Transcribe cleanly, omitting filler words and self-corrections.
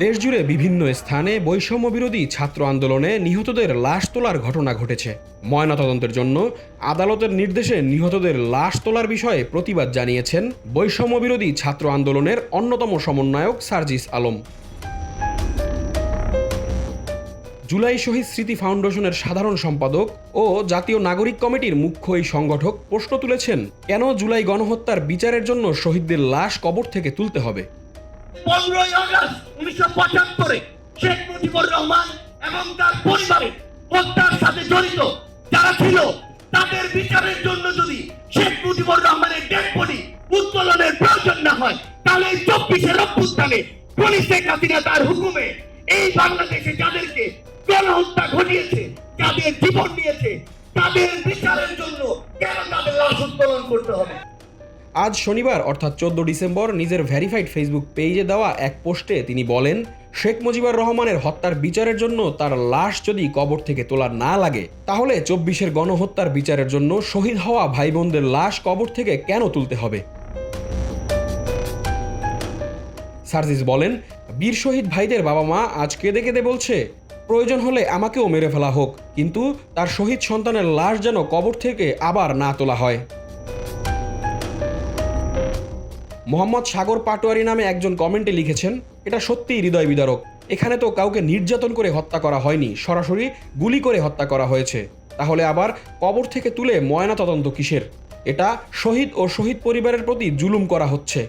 দেশজুড়ে বিভিন্ন স্থানে বৈষম্য বিরোধী ছাত্র আন্দোলনে নিহতদের লাশ তোলার ঘটনা ঘটেছে। ময়নাতদন্তের জন্য আদালতের নির্দেশে নিহতদের লাশ তোলার বিষয়ে প্রতিবাদ জানিয়েছেন বৈষম্য বিরোধী ছাত্র আন্দোলনের অন্যতম সমন্বয়ক সার্জিস আলম। জুলাই শহীদ স্মৃতি ফাউন্ডেশনের সাধারণ সম্পাদক ও জাতীয় নাগরিক কমিটির মুখ্য এই সংগঠক প্রশ্ন তুলেছেন, কেন জুলাই গণহত্যার বিচারের জন্য শহীদদের লাশ কবর থেকে তুলতে হবে। 15ই আগস্ট 1975 শেখ মুজিবুর রহমান এবং তার পরিবারের হত্যার সাথে জড়িত যারা ছিল তাদের বিচারের জন্য যদি শেখ মুজিবুর রহমানের ডেড বডি উত্তোলনের প্রয়োজন না হয়, তাহলে 24-এর অভ্যুত্থানে পুলিশ শেখ হাসিনা তার হুকুমে এই বাংলাদেশে যাদেরকে গণহত্যা ঘটিয়েছে, যাদের জীবন নিয়েছে, তাদের বিচারের জন্য কেন তাদের লাশ উত্তোলন করতে হবে। আজ শনিবার অর্থাৎ 14 ডিসেম্বর নিজের ভেরিফাইড ফেসবুক পেজে দেওয়া এক পোস্টে তিনি বলেন, শেখ মুজিবুর রহমানের হত্যার বিচারের জন্য তার লাশ যদি কবর থেকে তোলা না লাগে, তাহলে 24-এর গণহত্যার বিচারের জন্য শহীদ হওয়া ভাই বোনদের লাশ কবর থেকে কেন তুলতে হবে। সার্জিস বলেন, বীর শহীদ ভাইদের বাবা মা আজ কেঁদে কেঁদে বলছে, প্রয়োজন হলে আমাকেও মেরে ফেলা হোক, কিন্তু তার শহীদ সন্তানের লাশ যেন কবর থেকে আবার না তোলা হয়। মোহাম্মদ সাগর পাটোয়ারি নামে একজন কমেন্টে লিখেছেন, এটা সত্যিই হৃদয় বিদারক। এখানে তো কাউকে নির্যাতন করে হত্যা করা হয়নি, সরাসরি গুলি করে হত্যা করা হয়েছে। তাহলে আবার কবর থেকে তুলে ময়নাতদন্ত কিসের? এটা শহীদ ও শহীদ পরিবারের প্রতি জুলুম করা হচ্ছে।